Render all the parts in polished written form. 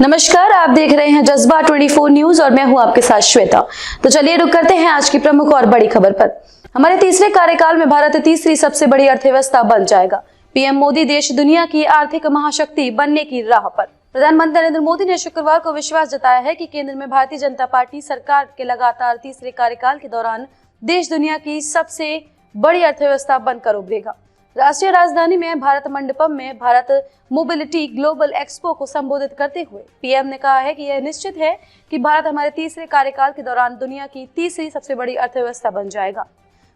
नमस्कार, आप देख रहे हैं जज्बा 24 न्यूज और मैं हूं आपके साथ श्वेता। तो चलिए रुक करते हैं आज की प्रमुख और बड़ी खबर पर। हमारे तीसरे कार्यकाल में भारत तीसरी सबसे बड़ी अर्थव्यवस्था बन जाएगा। पीएम मोदी देश दुनिया की आर्थिक महाशक्ति बनने की राह पर। प्रधानमंत्री नरेंद्र मोदी ने शुक्रवार को विश्वास जताया है कि केंद्र में भारतीय जनता पार्टी सरकार के लगातार तीसरे कार्यकाल के दौरान देश दुनिया की सबसे बड़ी अर्थव्यवस्था बनकर उभरेगा। राष्ट्रीय राजधानी में भारत मंडपम में भारत मोबिलिटी ग्लोबल एक्सपो को संबोधित करते हुए पीएम ने कहा है कि यह निश्चित है कि भारत हमारे तीसरे कार्यकाल के दौरान दुनिया की तीसरी सबसे बड़ी अर्थव्यवस्था बन जाएगा।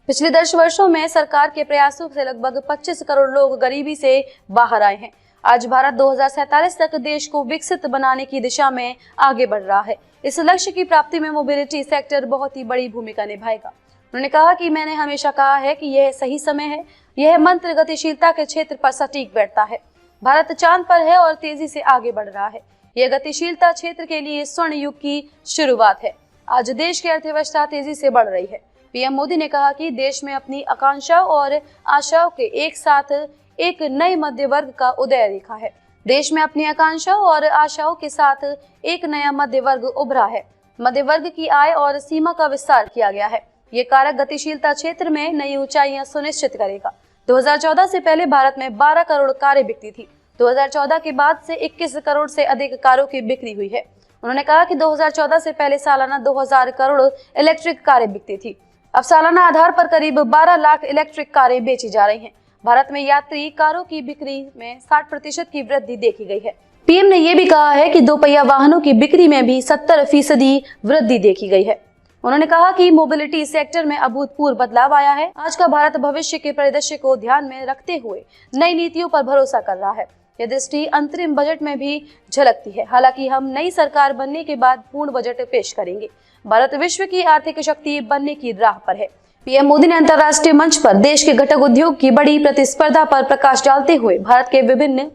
पिछले 10 वर्षों में सरकार के प्रयासों से लगभग 25 करोड़ लोग गरीबी से बाहर आए हैं। आज भारत 2047 तक देश को विकसित बनाने की दिशा में आगे बढ़ रहा है। इस लक्ष्य की प्राप्ति में मोबिलिटी सेक्टर बहुत ही बड़ी भूमिका निभाएगा। उन्होंने कहा कि मैंने हमेशा कहा है कि यह सही समय है। यह मंत्र गतिशीलता के क्षेत्र पर सटीक बैठता है। भारत चांद पर है और तेजी से आगे बढ़ रहा है। यह गतिशीलता क्षेत्र के लिए स्वर्ण युग की शुरुआत है। आज देश की अर्थव्यवस्था तेजी से बढ़ रही है। पीएम मोदी ने कहा कि देश में अपनी आकांक्षाओं और आशाओं के एक साथ एक नए मध्य वर्ग का उदय देखा है। देश में अपनी आकांक्षाओं और आशाओं के साथ एक नया मध्य वर्ग उभरा है। मध्य वर्ग की आय और सीमा का विस्तार किया गया है। ये कारक गतिशीलता क्षेत्र में नई ऊंचाइयां सुनिश्चित करेगा। 2014 से पहले भारत में 12 करोड़ कारें बिकती थी। 2014 के बाद से 21 करोड़ से अधिक कारों की बिक्री हुई है। उन्होंने कहा कि 2014 से पहले सालाना 2000 करोड़ इलेक्ट्रिक कारें बिकती थी। अब सालाना आधार पर करीब 12 लाख इलेक्ट्रिक कारें बेची जा रही हैं। भारत में यात्री कारों की बिक्री में 60% की वृद्धि देखी गई है। पीएम ने यह भी कहा है कि दोपहिया वाहनों की बिक्री में भी 70% वृद्धि देखी गई है। उन्होंने कहा कि मोबिलिटी सेक्टर में अभूतपूर्व बदलाव आया है। आज का भारत भविष्य के परिदृश्य को ध्यान में रखते हुए नई नीतियों पर भरोसा कर रहा है। यह दृष्टि अंतरिम बजट में भी झलकती है। हालांकि हम नई सरकार बनने के बाद पूर्ण बजट पेश करेंगे। भारत विश्व की आर्थिक शक्ति बनने की राह पर है। पीएम मोदी ने अंतर्राष्ट्रीय मंच पर देश के घटक उद्योग की बड़ी प्रतिस्पर्धा पर प्रकाश डालते हुए भारत के विभिन्न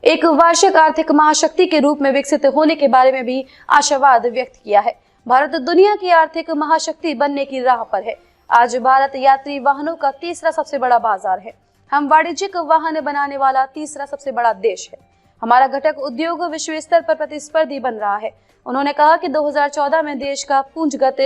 एक वार्षिक आर्थिक महाशक्ति के रूप में विकसित होने के बारे में भी आशावाद व्यक्त किया है। भारत दुनिया की आर्थिक महाशक्ति बनने की राह पर है। आज भारत यात्री वाहनों का तीसरा सबसे बड़ा बाजार है। हम वाणिज्यिक वाहन बनाने वाला तीसरा सबसे बड़ा देश है। हमारा घटक उद्योग विश्व स्तर पर प्रतिस्पर्धी बन रहा है। उन्होंने कहा कि 2014 में देश का पूंजीगत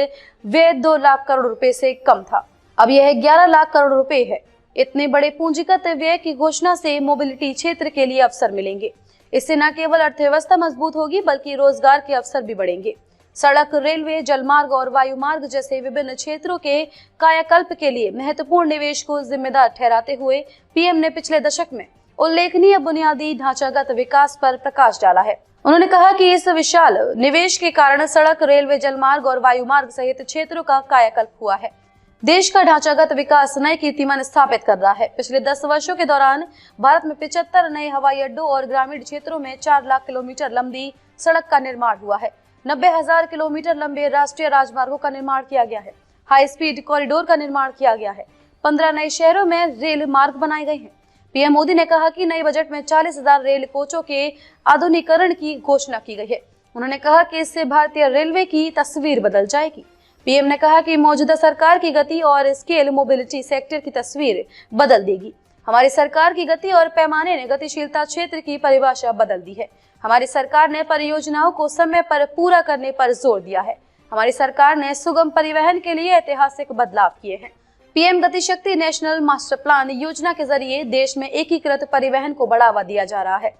व्यय 2 लाख करोड़ रुपए से कम था। अब यह 11 लाख करोड़ रुपए है। इतने बड़े पूंजीगत व्यय की घोषणा से मोबिलिटी क्षेत्र के लिए अवसर मिलेंगे। इससे न केवल अर्थव्यवस्था मजबूत होगी बल्कि रोजगार के अवसर भी बढ़ेंगे। सड़क, रेलवे, जलमार्ग और वायुमार्ग जैसे विभिन्न क्षेत्रों के कायाकल्प के लिए महत्वपूर्ण निवेश को जिम्मेदार ठहराते हुए पीएम ने पिछले दशक में उल्लेखनीय बुनियादी ढांचागत विकास पर प्रकाश डाला है। उन्होंने कहा कि इस विशाल निवेश के कारण सड़क, रेलवे, जलमार्ग और वायुमार्ग सहित क्षेत्रों का कायाकल्प हुआ है। देश का ढांचागत विकास नए कीर्तिमान स्थापित कर रहा है। पिछले 10 वर्षों के दौरान भारत में 75 नए हवाई अड्डों और ग्रामीण क्षेत्रों में 4 लाख किलोमीटर लंबी सड़क का निर्माण हुआ है। 90,000 किलोमीटर लंबे राष्ट्रीय राजमार्गों का निर्माण किया गया है। हाई स्पीड कॉरिडोर का निर्माण किया गया है। 15 नए शहरों में रेल मार्ग बनाए गए हैं। पीएम मोदी ने कहा कि नए बजट में 40,000 रेल कोचों के आधुनिकीकरण की घोषणा की गई है। उन्होंने कहा कि इससे भारतीय रेलवे की तस्वीर बदल जाएगी। पीएम ने कहा कि मौजूदा सरकार की गति और स्केल मोबिलिटी सेक्टर की तस्वीर बदल देगी। हमारी सरकार की गति और पैमाने ने गतिशीलता क्षेत्र की परिभाषा बदल दी है। हमारी सरकार ने परियोजनाओं को समय पर पूरा करने पर जोर दिया है। हमारी सरकार ने सुगम परिवहन के लिए ऐतिहासिक बदलाव किए हैं। PM GatiShakti national master plan योजना के जरिए देश में एकीकृत परिवहन को बढ़ावा दिया जा रहा है।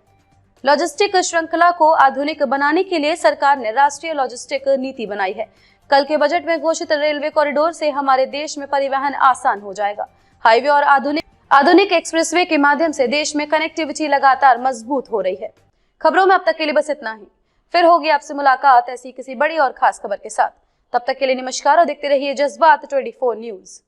लॉजिस्टिक श्रृंखला को आधुनिक बनाने के लिए सरकार ने राष्ट्रीय लॉजिस्टिक नीति बनाई है। कल के बजट में घोषित रेलवे कॉरिडोर से हमारे देश में परिवहन आसान हो जाएगा। हाईवे और आधुनिक एक्सप्रेसवे के माध्यम से देश में कनेक्टिविटी लगातार मजबूत हो रही है। खबरों में अब तक के लिए बस इतना ही। फिर होगी आपसे मुलाकात ऐसी किसी बड़ी और खास खबर के साथ। तब तक के लिए नमस्कार और देखते रहिए जज्बात 24 न्यूज।